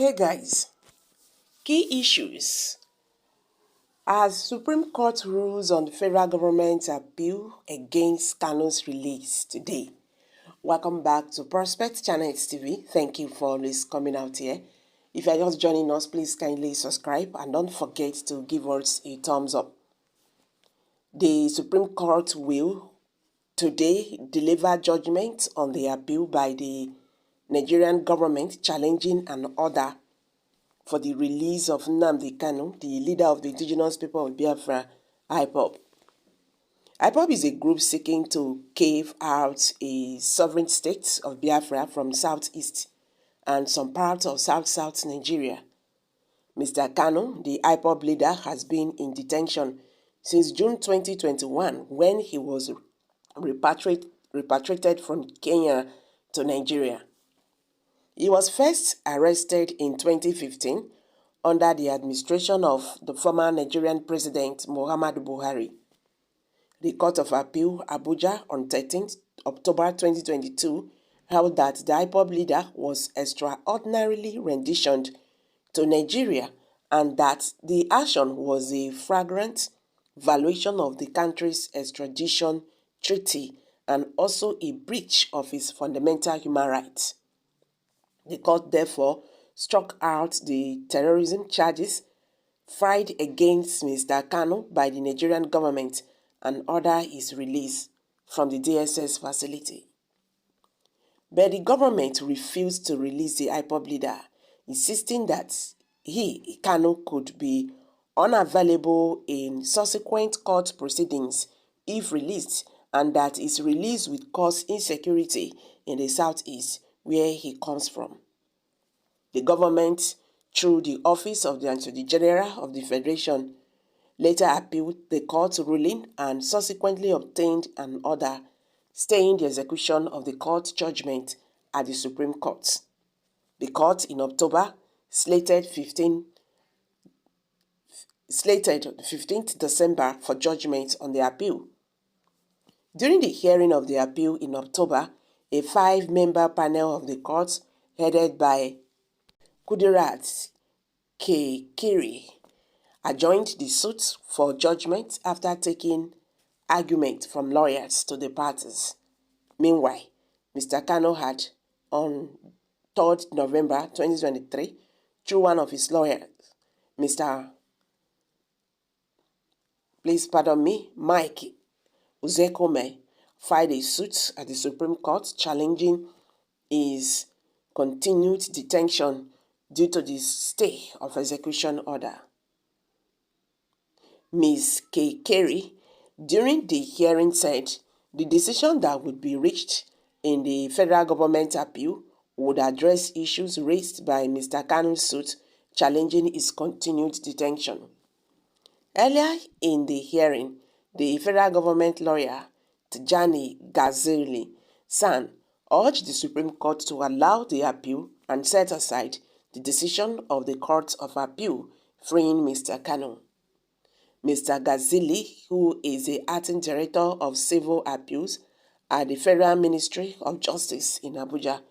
Okay guys, key issues. As Supreme Court rules on the federal government's appeal against Kanu's release today. Welcome back to Prospect Channel TV. Thank you for always coming out here. If you are just joining us, please kindly subscribe and don't forget to give us a thumbs up. The Supreme Court will today deliver judgment on the appeal by the Nigerian government challenging an order for the release of Nnamdi Kanu, the leader of the indigenous people of Biafra, IPOB. IPOB is a group seeking to carve out a sovereign state of Biafra from southeast and some parts of south-south Nigeria. Mr. Kanu, the IPOB leader, has been in detention since June 2021 when he was repatriated from Kenya to Nigeria. He was first arrested in 2015 under the administration of the former Nigerian President Muhammadu Buhari. The Court of Appeal, Abuja, on 13th October 2022 held that the IPOB leader was extraordinarily renditioned to Nigeria and that the action was a flagrant violation of the country's extradition treaty and also a breach of his fundamental human rights. The court therefore struck out the terrorism charges filed against Mr. Kanu by the Nigerian government and ordered his release from the DSS facility. But the government refused to release the IPOB leader, insisting that he, Kanu, could be unavailable in subsequent court proceedings if released and that his release would cause insecurity in the southeast where he comes from. The government, through the Office of the Attorney General of the Federation, later appealed the court ruling and subsequently obtained an order staying the execution of the court judgment at the Supreme Court. The court in October slated 15th December for judgment on the appeal. During the hearing of the appeal in October, a 5-member panel of the court headed by Kudirat Kekere adjourned the suit for judgment after taking argument from lawyers to the parties. Meanwhile, Mr. Kanu had, on 3rd November 2023, through one of his lawyers, Mike Uzekome, filed a suit at the Supreme Court challenging his continued detention due to the stay of execution order. Ms. Kekere, during the hearing, said the decision that would be reached in the federal government appeal would address issues raised by Mr. Kanu's suit challenging his continued detention. Earlier in the hearing, the federal government lawyer, Tijani Gazeli San, urged the Supreme Court to allow the appeal and set aside the decision of the Court of Appeal freeing Mr. Kanu. Mr. Gazeli, who is the acting director of civil appeals at the Federal Ministry of Justice in Abuja,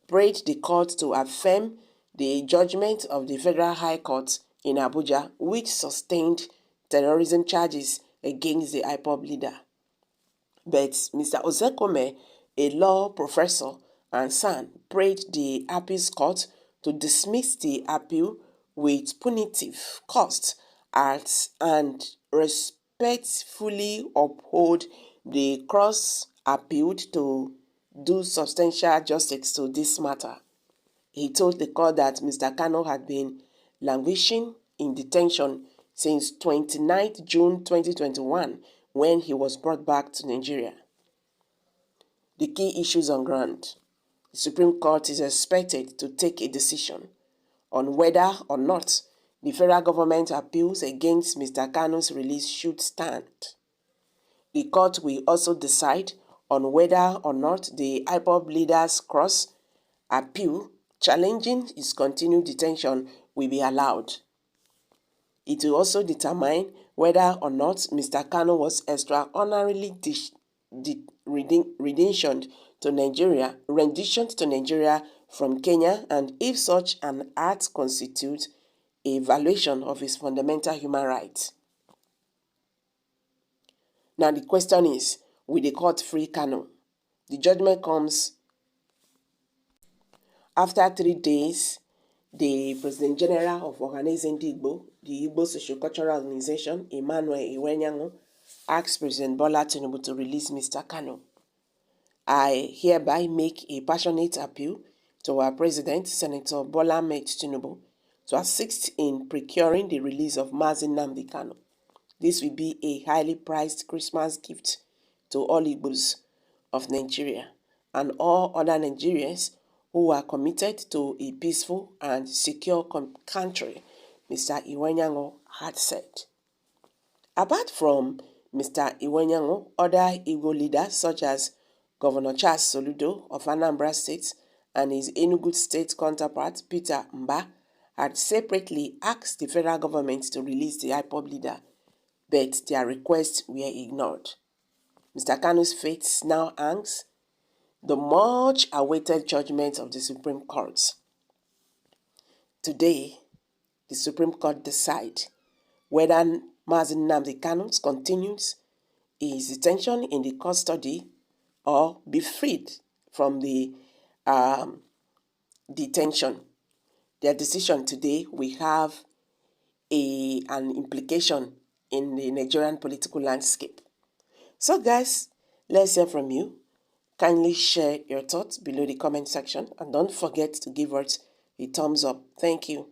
prayed the court to affirm the judgment of the Federal High Court in Abuja, which sustained terrorism charges against the IPOB leader. But Mr. Ozekome, a law professor and son, prayed the appeals court to dismiss the appeal with punitive costs and respectfully uphold the cross appealed to do substantial justice to this matter. He told the court that Mr. Kanu had been languishing in detention since 29th June 2021 when he was brought back to Nigeria. The key issues on ground. The Supreme Court is expected to take a decision on whether or not the federal government appeals against Mr. Kanu's release should stand. The court will also decide on whether or not the IPOB leader's cross appeal challenging his continued detention will be allowed. It will also determine whether or not Mr. Kanu was extraordinarily renditioned to Nigeria from Kenya, and if such an act constitutes a violation of his fundamental human rights. Now the question is, will the court free Kanu? The judgment comes after 3 days. The President General of Organizing the Igbo Socio-Cultural Organization, Emmanuel Iwenyango, asked President Bola Tinubu to release Mr. Kanu. I hereby make a passionate appeal to our President, Senator Bola Ahmed Tinubu, to assist in procuring the release of Mazi Nnamdi Kanu. This will be a highly prized Christmas gift to all Igbos of Nigeria and all other Nigerians who are committed to a peaceful and secure country, Mr. Iwenyango had said. Apart from Mr. Iwenyango, other Igbo leaders such as Governor Charles Soludo of Anambra State and his Enugu State counterpart, Peter Mba, had separately asked the federal government to release the IPOB leader, but their requests were ignored. Mr. Kanu's fate now hangs the much-awaited judgment of the Supreme Court. Today, the Supreme Court decides whether Mazi Nnamdi Kanu continues his detention in the custody or be freed from the detention. Their decision today will have an implication in the Nigerian political landscape. So guys, let's hear from you. Kindly share your thoughts below the comment section and don't forget to give us a thumbs up. Thank you.